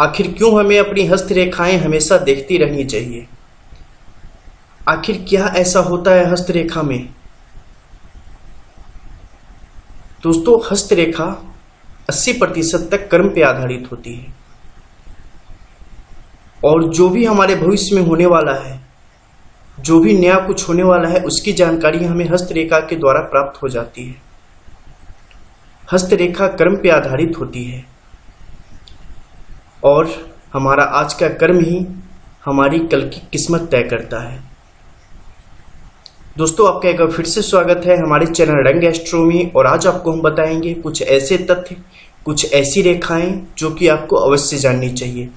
आखिर क्यों हमें अपनी हस्तरेखाएं हमेशा देखती रहनी चाहिए? आखिर क्या ऐसा होता है हस्तरेखा में? दोस्तों, हस्तरेखा 80% तक कर्म पे आधारित होती है और जो भी हमारे भविष्य में होने वाला है, जो भी नया कुछ होने वाला है, उसकी जानकारी हमें हस्तरेखा के द्वारा प्राप्त हो जाती है। हस्तरेखा कर्म पे आधारित होती है और हमारा आज का कर्म ही हमारी कल की किस्मत तय करता है। दोस्तों, आपका एक बार फिर से स्वागत है हमारे चैनल रंग एस्ट्रो में। और आज आपको हम बताएंगे कुछ ऐसे तथ्य, कुछ ऐसी रेखाएं जो कि आपको अवश्य जाननी चाहिए।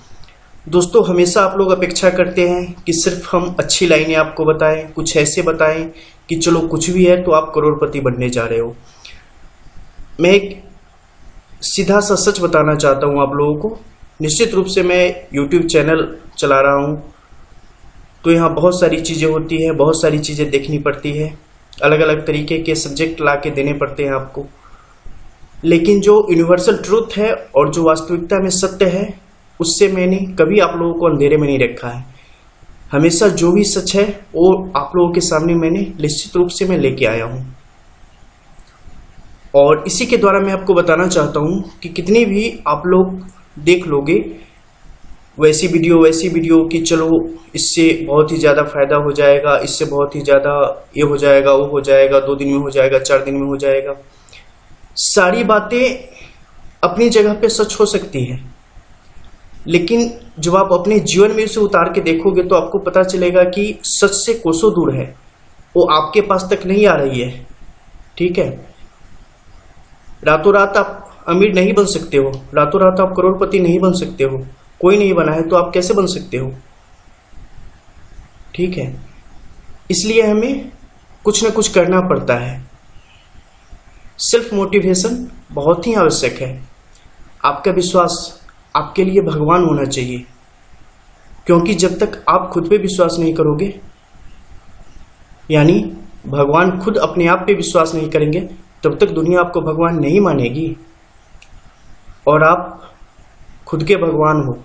दोस्तों, हमेशा आप लोग अपेक्षा करते हैं कि सिर्फ हम अच्छी लाइनें आपको बताएं, कुछ ऐसे बताएं कि चलो कुछ भी है तो आप करोड़पति बनने जा रहे हो। मैं एक सीधा सा सच बताना चाहता हूं आप लोगों को। निश्चित रूप से मैं YouTube चैनल चला रहा हूं तो यहाँ बहुत सारी चीज़ें होती है, बहुत सारी चीज़ें देखनी पड़ती है, अलग अलग तरीके के सब्जेक्ट ला के देने पड़ते हैं आपको। लेकिन जो यूनिवर्सल ट्रूथ है और जो वास्तविकता में सत्य है, उससे मैंने कभी आप लोगों को अंधेरे में नहीं रखा है। हमेशा जो भी सच है वो आप लोगों के सामने मैंने निश्चित रूप से मैं लेके आया हूँ। और इसी के द्वारा मैं आपको बताना चाहता हूँ कि कितनी भी आप लोग देख लोगे वैसी वीडियो कि चलो इससे बहुत ही ज़्यादा फायदा हो जाएगा, इससे बहुत ही ज़्यादा ये हो जाएगा, वो हो जाएगा, 2 दिन में हो जाएगा, 4 दिन में हो जाएगा। सारी बातें अपनी जगह पे सच हो सकती है, लेकिन जब आप अपने जीवन में उसे उतार के देखोगे तो आपको पता चलेगा कि सच से कोसों दूर है, वो आपके पास तक नहीं आ रही है। ठीक है, रातों रात आप अमीर नहीं बन सकते हो, रातों रात आप करोड़पति नहीं बन सकते हो। कोई नहीं बना है तो आप कैसे बन सकते हो? ठीक है, इसलिए हमें कुछ ना कुछ करना पड़ता है। सेल्फ मोटिवेशन बहुत ही आवश्यक है। आपका विश्वास आपके लिए भगवान होना चाहिए, क्योंकि जब तक आप खुद पे विश्वास नहीं करोगे, यानी भगवान खुद अपने आप पे विश्वास नहीं करेंगे, तब तक दुनिया आपको भगवान नहीं मानेगी। और आप खुद के भगवान हो,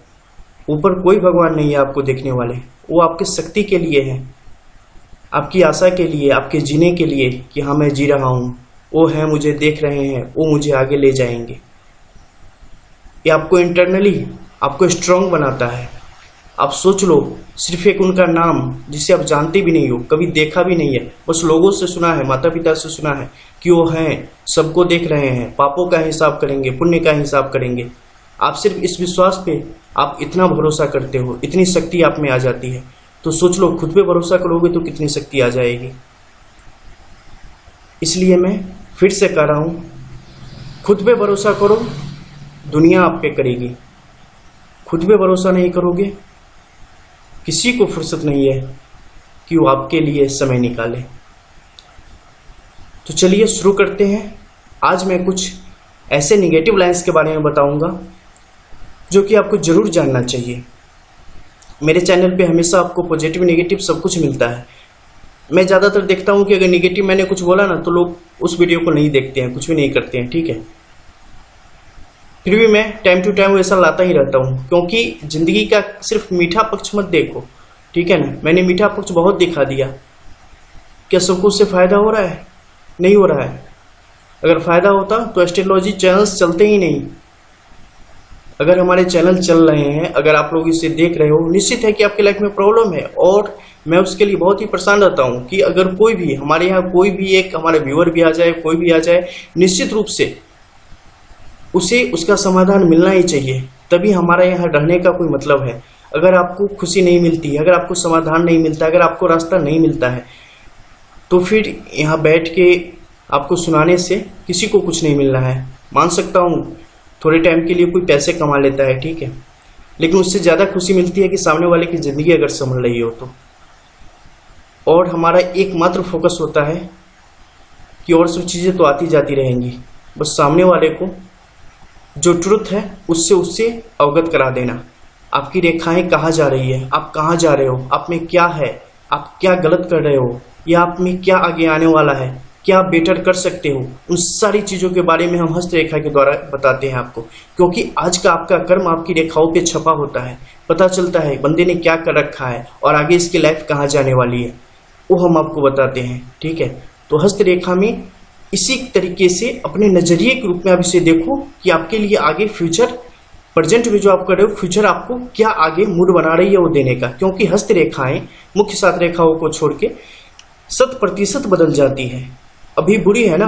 ऊपर कोई भगवान नहीं है आपको देखने वाले। वो आपके शक्ति के लिए है, आपकी आशा के लिए, आपके जीने के लिए कि हाँ मैं जी रहा हूँ, वो है मुझे देख रहे हैं, वो मुझे आगे ले जाएंगे। ये आपको इंटरनली आपको स्ट्रांग बनाता है। आप सोच लो, सिर्फ एक उनका नाम जिसे आप जानते भी नहीं हो, कभी देखा भी नहीं है, बस लोगों से सुना है, माता पिता से सुना है कि वो हैं, सबको देख रहे हैं, पापों का हिसाब करेंगे, पुण्य का हिसाब करेंगे। आप सिर्फ इस विश्वास पे आप इतना भरोसा करते हो, इतनी शक्ति आप में आ जाती है। तो सोच लो, खुद पे भरोसा करोगे तो कितनी शक्ति आ जाएगी। इसलिए मैं फिर से कह रहा हूं, खुद पे भरोसा करो, दुनिया आप पे करेगी। खुद पे भरोसा नहीं करोगे, किसी को फुर्सत नहीं है कि वो आपके लिए समय निकाले। तो चलिए शुरू करते हैं। आज मैं कुछ ऐसे निगेटिव लाइंस के बारे में बताऊंगा जो कि आपको जरूर जानना चाहिए। मेरे चैनल पे हमेशा आपको पॉजिटिव नेगेटिव सब कुछ मिलता है। मैं ज़्यादातर देखता हूँ कि अगर नेगेटिव मैंने कुछ बोला ना तो लोग उस वीडियो को नहीं देखते हैं, कुछ भी नहीं करते हैं। ठीक है, फिर भी मैं टाइम टू टाइम वैसा लाता ही रहता हूँ, क्योंकि ज़िंदगी का सिर्फ मीठा पक्ष मत देखो। ठीक है ना, मैंने मीठा पक्ष बहुत दिखा दिया। क्या सबको उससे फ़ायदा हो रहा है? नहीं हो रहा है। अगर फ़ायदा होता तो एस्ट्रोलॉजी चैनल्स चलते ही नहीं। अगर हमारे चैनल चल रहे हैं, अगर आप लोग इसे देख रहे हो, निश्चित है कि आपकी लाइफ में प्रॉब्लम है और मैं उसके लिए बहुत ही परेशान रहता हूँ कि अगर कोई भी हमारे यहाँ कोई भी एक हमारे व्यूअर भी आ जाए, कोई भी आ जाए, निश्चित रूप से उसे उसका समाधान मिलना ही चाहिए, तभी हमारा यहाँ रहने का कोई मतलब है। अगर आपको खुशी नहीं मिलती है, अगर आपको समाधान नहीं मिलता, अगर आपको रास्ता नहीं मिलता है, तो फिर यहाँ बैठ के आपको सुनाने से किसी को कुछ नहीं मिलना है। मान सकता हूँ थोड़े टाइम के लिए कोई पैसे कमा लेता है, ठीक है, लेकिन उससे ज़्यादा खुशी मिलती है कि सामने वाले की ज़िंदगी अगर संभल रही हो तो। और हमारा एकमात्र फोकस होता है कि और सब चीज़ें तो आती जाती रहेंगी, बस सामने वाले को जो ट्रुथ है उससे अवगत करा देना। आपकी रेखाएं कहाँ जा रही है, आप कहाँ जा रहे हो, आप में क्या है, आप क्या गलत कर रहे हो, या आप में क्या आगे आने वाला है, क्या आप बेटर कर सकते हो, उन सारी चीज़ों के बारे में हम हस्तरेखा के द्वारा बताते हैं आपको। क्योंकि आज का आपका कर्म आपकी रेखाओं पे छपा होता है, पता चलता है बंदे ने क्या कर रखा है और आगे इसकी लाइफ कहाँ जाने वाली है, वो हम आपको बताते हैं। ठीक है, तो हस्तरेखा में इसी तरीके से अपने नजरिए के रूप में आप इसे देखो कि आपके लिए आगे फ्यूचर, प्रेजेंट में जो आप कर रहे हो, फ्यूचर आपको क्या आगे मूड बना रही है वो देने का। क्योंकि हस्तरेखाएं मुख्य 7 रेखाओं को छोड़ के 100% बदल जाती है। अभी बुरी है ना,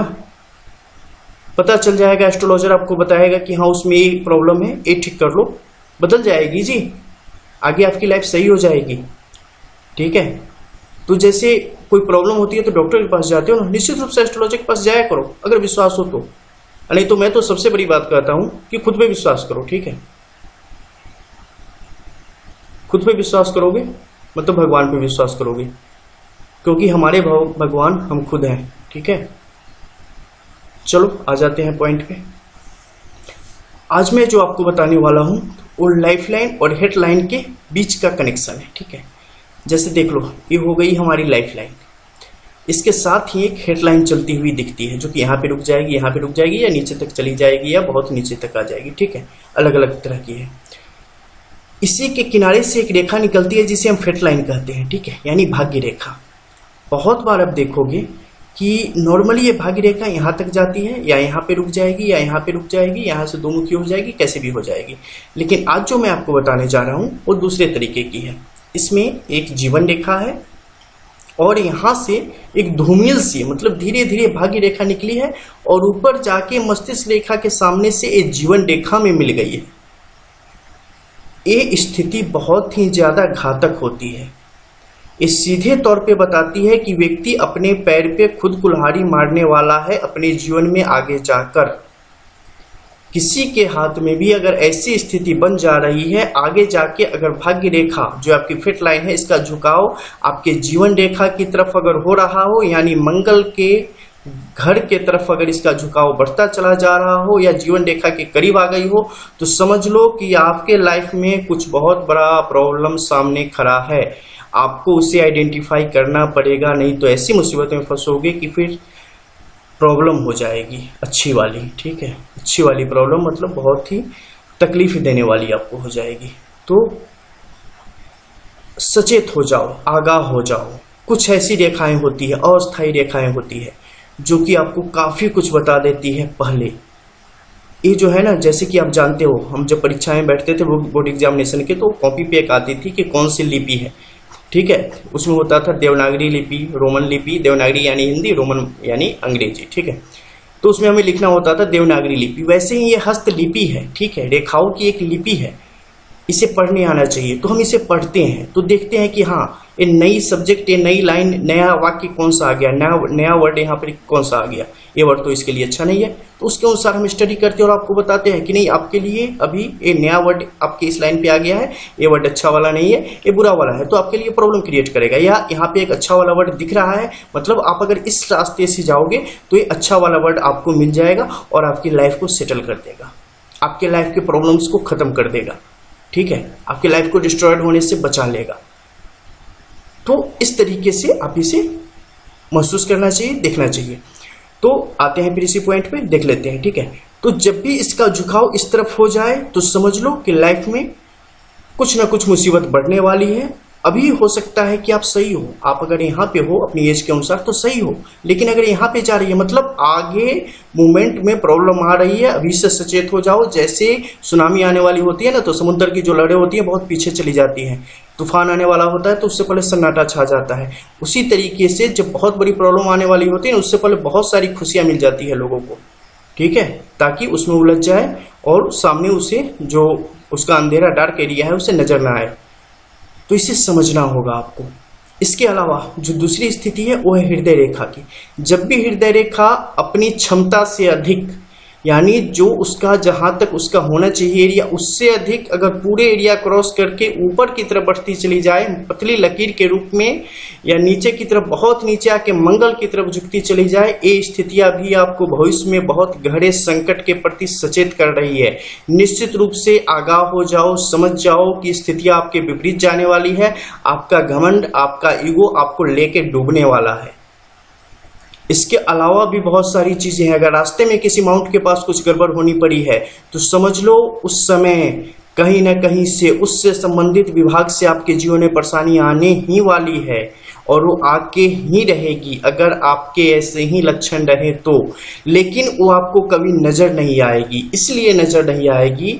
पता चल जाएगा, एस्ट्रोलॉजर आपको बताएगा कि हाँ उसमें ये प्रॉब्लम है, ये ठीक कर लो, बदल जाएगी जी, आगे आपकी लाइफ सही हो जाएगी। ठीक है, तो जैसे कोई प्रॉब्लम होती है तो डॉक्टर के पास जाते हो ना, निश्चित रूप से एस्ट्रोलॉजर के पास जाया करो अगर विश्वास हो तो। नहीं तो मैं तो सबसे बड़ी बात कहता हूं कि खुद पे विश्वास करो। ठीक है, खुद पे विश्वास करोगे मतलब भगवान पे विश्वास करोगे, क्योंकि हमारे भगवान हम खुद हैं। ठीक है, चलो आ जाते हैं पॉइंट पे। आज मैं जो आपको बताने वाला हूं वो लाइफलाइन और हेडलाइन के बीच का कनेक्शन है। ठीक है, जैसे देख लो, ये हो गई हमारी लाइफलाइन, इसके साथ ही एक हेडलाइन चलती हुई दिखती है जो कि यहाँ पे रुक जाएगी, यहाँ पे रुक जाएगी, या नीचे तक चली जाएगी, या बहुत नीचे तक आ जाएगी। ठीक है, अलग अलग तरह की है। इसी के किनारे से एक रेखा निकलती है जिसे हम फेट लाइन कहते हैं। ठीक है, यानी भाग्य रेखा। बहुत बार आप देखोगे कि नॉर्मली ये भाग्य रेखा यहाँ तक जाती है, या यहाँ पे रुक जाएगी, या यहाँ पे रुक जाएगी, यहाँ से 2 मुखी हो जाएगी, कैसे भी हो जाएगी। लेकिन आज जो मैं आपको बताने जा रहा हूँ वो दूसरे तरीके की है। इसमें एक जीवन रेखा है और यहाँ से एक धूमिल सी, मतलब धीरे धीरे भाग्य रेखा निकली है और ऊपर जाके मस्तिष्क रेखा के सामने से एक जीवन रेखा में मिल गई है। ये स्थिति बहुत ही ज्यादा घातक होती है। ये सीधे तौर पे बताती है कि व्यक्ति अपने पैर पे खुद कुल्हाड़ी मारने वाला है अपने जीवन में आगे जाकर। किसी के हाथ में भी अगर ऐसी स्थिति बन जा रही है, आगे जाके अगर भाग्य रेखा जो आपकी फिट लाइन है इसका झुकाव आपके जीवन रेखा की तरफ अगर हो रहा हो, यानी मंगल के घर के तरफ अगर इसका झुकाव बढ़ता चला जा रहा हो या जीवन रेखा के करीब आ गई हो, तो समझ लो कि आपके लाइफ में कुछ बहुत बड़ा प्रॉब्लम सामने खड़ा है। आपको उसे आइडेंटिफाई करना पड़ेगा, नहीं तो ऐसी मुसीबत में फंसोगे कि फिर प्रॉब्लम हो जाएगी अच्छी वाली। ठीक है, अच्छी वाली प्रॉब्लम मतलब बहुत ही तकलीफ देने वाली आपको हो जाएगी। तो सचेत हो जाओ, आगाह हो जाओ। कुछ ऐसी रेखाएं होती है, अस्थायी रेखाएं होती है जो कि आपको काफी कुछ बता देती है पहले। ये जो है ना, जैसे कि आप जानते हो, हम जब परीक्षाएं बैठते थे बोर्ड एग्जामिनेशन के, तो कॉपी पे एक आती थी कि कौन सी लिपि है। ठीक है, उसमें होता था देवनागरी लिपि, रोमन लिपि, देवनागरी यानी हिंदी, रोमन यानी अंग्रेजी। ठीक है, तो उसमें हमें लिखना होता था देवनागरी लिपि। वैसे ही ये हस्त लिपि है। ठीक है, रेखाओं की एक लिपि है, इसे पढ़ने आना चाहिए। तो हम इसे पढ़ते हैं तो देखते हैं कि हाँ ये नई सब्जेक्ट, ये नई लाइन, नया वाक्य कौन सा आ गया, नया वर्ड यहाँ पर कौन सा आ गया, ये वर्ड तो इसके लिए अच्छा नहीं है। तो उसके अनुसार हम स्टडी करते हैं और आपको बताते हैं कि नहीं आपके लिए अभी ये नया वर्ड आपके इस लाइन पे आ गया है, ये वर्ड अच्छा वाला नहीं है, ये बुरा वाला है, तो आपके लिए प्रॉब्लम क्रिएट करेगा। या यहाँ पे एक अच्छा वाला वर्ड दिख रहा है, मतलब आप अगर इस रास्ते से जाओगे तो ये अच्छा वाला वर्ड आपको मिल जाएगा और आपकी लाइफ को सेटल कर देगा, आपके लाइफ के प्रॉब्लम्स को खत्म कर देगा। ठीक है, आपकी लाइफ को डिस्ट्रॉयड होने से बचा लेगा। तो इस तरीके से आप इसे महसूस करना चाहिए, देखना चाहिए। तो आते हैं फिर इसी पॉइंट पे, देख लेते हैं। ठीक है, तो जब भी इसका झुकाव इस तरफ हो जाए तो समझ लो कि लाइफ में कुछ ना कुछ मुसीबत बढ़ने वाली है। अभी हो सकता है कि आप सही हो, आप अगर यहाँ पे हो अपनी एज के अनुसार तो सही हो, लेकिन अगर यहाँ पे जा रही है मतलब आगे मूवमेंट में प्रॉब्लम आ रही है, अभी से सचेत हो जाओ। जैसे सुनामी आने वाली होती है ना, तो समुद्र की जो लहरें होती है बहुत पीछे चली जाती हैं, तूफान आने वाला होता है तो उससे पहले सन्नाटा छा जाता है। उसी तरीके से जब बहुत बड़ी प्रॉब्लम आने वाली होती है उससे पहले बहुत सारी खुशियां मिल जाती है लोगों को। ठीक है, ताकि उसमें उलझ जाए और सामने उसे जो उसका अंधेरा डार्क एरिया है उसे नजर ना आए। तो इसे समझना होगा आपको। इसके अलावा जो दूसरी स्थिति है वो है हृदय रेखा की। जब भी हृदय रेखा अपनी क्षमता से अधिक, यानी जो उसका जहां तक उसका होना चाहिए एरिया उससे अधिक अगर पूरे एरिया क्रॉस करके ऊपर की तरफ बढ़ती चली जाए पतली लकीर के रूप में, या नीचे की तरफ बहुत नीचे आके मंगल की तरफ झुकती चली जाए, ये स्थितियां भी आपको भविष्य में बहुत गहरे संकट के प्रति सचेत कर रही है। निश्चित रूप से आगाह हो जाओ, समझ जाओ कि स्थितियां आपके विपरीत जाने वाली है। आपका घमंड, आपका ईगो आपको लेके डूबने वाला है। इसके अलावा भी बहुत सारी चीजें हैं। अगर रास्ते में किसी माउंट के पास कुछ गड़बड़ होनी पड़ी है तो समझ लो उस समय कहीं ना कहीं से उससे संबंधित विभाग से आपके जीवन में परेशानी आने ही वाली है और वो आके ही रहेगी अगर आपके ऐसे ही लक्षण रहे तो। लेकिन वो आपको कभी नजर नहीं आएगी। इसलिए नजर नहीं आएगी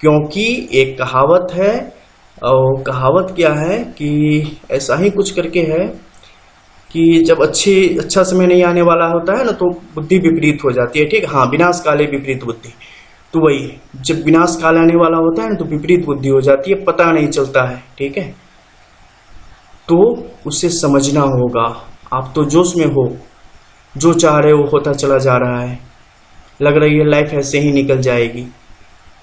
क्योंकि एक कहावत है, और कहावत क्या है कि ऐसा ही कुछ करके है कि जब अच्छा समय नहीं आने वाला होता है ना तो बुद्धि विपरीत हो जाती है। ठीक, हाँ, विनाश काले विपरीत बुद्धि। तो वही, जब विनाश काल आने वाला होता है ना तो विपरीत बुद्धि हो जाती है, पता नहीं चलता है। ठीक है, तो उसे समझना होगा। आप तो जोश में हो, जो चाह रहे हो होता चला जा रहा है, लग रही है लाइफ ऐसे ही निकल जाएगी।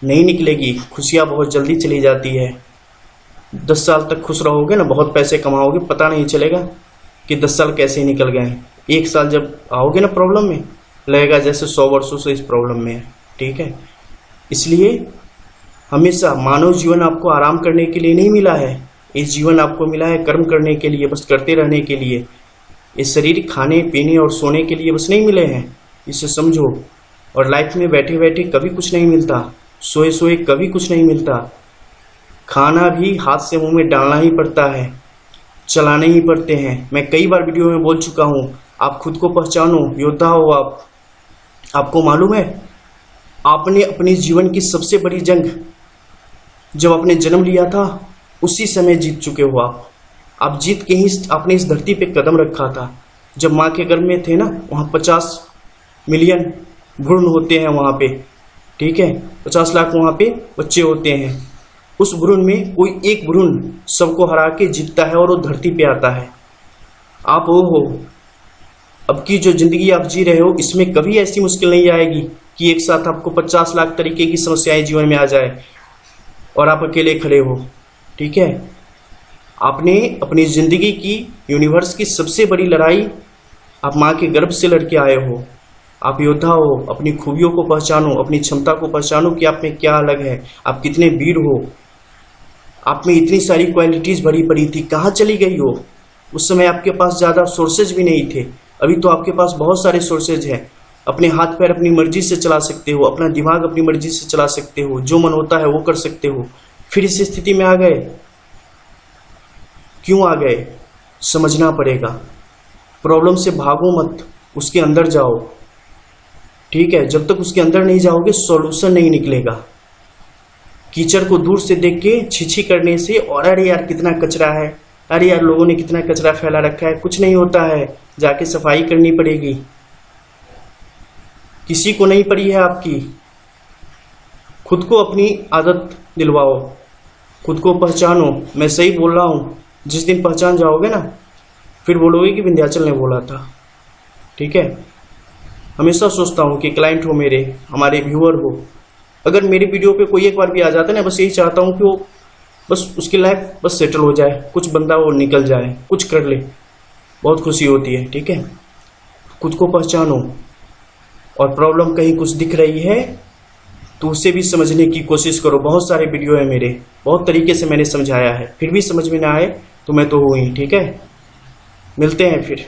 नहीं निकलेगी, खुशियाँ बहुत जल्दी चली जाती है। 10 साल तक खुश रहोगे ना, बहुत पैसे कमाओगे, पता नहीं चलेगा कि 10 साल कैसे निकल गए हैं। 1 साल जब आओगे ना प्रॉब्लम में, लगेगा जैसे 100 वर्षों से इस प्रॉब्लम में है। ठीक है, इसलिए हमेशा मानव जीवन आपको आराम करने के लिए नहीं मिला है। इस जीवन आपको मिला है कर्म करने के लिए, बस करते रहने के लिए। इस शरीर खाने पीने और सोने के लिए बस नहीं मिले हैं, इसे समझो। और लाइफ में बैठे बैठे कभी कुछ नहीं मिलता, सोए सोए कभी कुछ नहीं मिलता। खाना भी हाथ से मुंह में डालना ही पड़ता है, चलाने ही पड़ते हैं। मैं कई बार वीडियो में बोल चुका हूँ, आप खुद को पहचानो, योद्धा हो आप। आपको मालूम है, आपने अपने जीवन की सबसे बड़ी जंग जब आपने जन्म लिया था उसी समय जीत चुके हो आप जीत के ही आपने इस धरती पे कदम रखा था। जब माँ के गर्भ में थे ना, वहाँ 50 मिलियन भ्रूण होते हैं वहाँ पे। ठीक है, 50 लाख वहाँ पे बच्चे होते हैं। उस भ्रूण में कोई एक भ्रूण सबको हरा के जीतता है और वो धरती पे आता है। आप वो हो। अब की जो जिंदगी आप जी रहे हो, इसमें कभी ऐसी मुश्किल नहीं आएगी कि एक साथ आपको 50 लाख तरीके की समस्याएं जीवन में आ जाए और आप अकेले खड़े हो। ठीक है, आपने अपनी जिंदगी की, यूनिवर्स की सबसे बड़ी लड़ाई आप माँ के गर्भ से लड़के आए हो। आप योद्धा हो। अपनी खूबियों को पहचानो, अपनी क्षमता को पहचानो कि आप में क्या अलग है, आप कितने वीर हो। आप में इतनी सारी क्वालिटीज भरी पड़ी थी, कहाँ चली गई हो? उस समय आपके पास ज़्यादा सोर्सेज भी नहीं थे। अभी तो आपके पास बहुत सारे सोर्सेज हैं। अपने हाथ पैर अपनी मर्जी से चला सकते हो, अपना दिमाग अपनी मर्जी से चला सकते हो, जो मन होता है वो कर सकते हो। फिर इस स्थिति में आ गए, क्यों आ गए? समझना पड़ेगा। प्रॉब्लम से भागो मत, उसके अंदर जाओ। ठीक है, जब तक उसके अंदर नहीं जाओगे सॉल्यूशन नहीं निकलेगा। कीचड़ को दूर से देख के छीछी करने से, और अरे यार कितना कचरा है, अरे यार लोगों ने कितना कचरा फैला रखा है, कुछ नहीं होता है, जाके सफाई करनी पड़ेगी। किसी को नहीं पड़ी है आपकी। खुद को अपनी आदत दिलवाओ, खुद को पहचानो। मैं सही बोल रहा हूँ। जिस दिन पहचान जाओगे ना, फिर बोलोगे कि विंध्याचल ने बोला था। ठीक है, हमेशा सोचता हूँ कि क्लाइंट हो मेरे, हमारे व्यूअर हो, अगर मेरी वीडियो पे कोई एक बार भी आ जाता है ना, बस यही चाहता हूँ कि वो बस उसकी लाइफ बस सेटल हो जाए, कुछ बंदा वो निकल जाए, कुछ कर ले, बहुत खुशी होती है। ठीक है, खुद को पहचानो। और प्रॉब्लम कहीं कुछ दिख रही है तो उसे भी समझने की कोशिश करो। बहुत सारे वीडियो है मेरे, बहुत तरीके से मैंने समझाया है, फिर भी समझ में ना आए तो मैं तो हूँ ही। ठीक है, मिलते हैं फिर।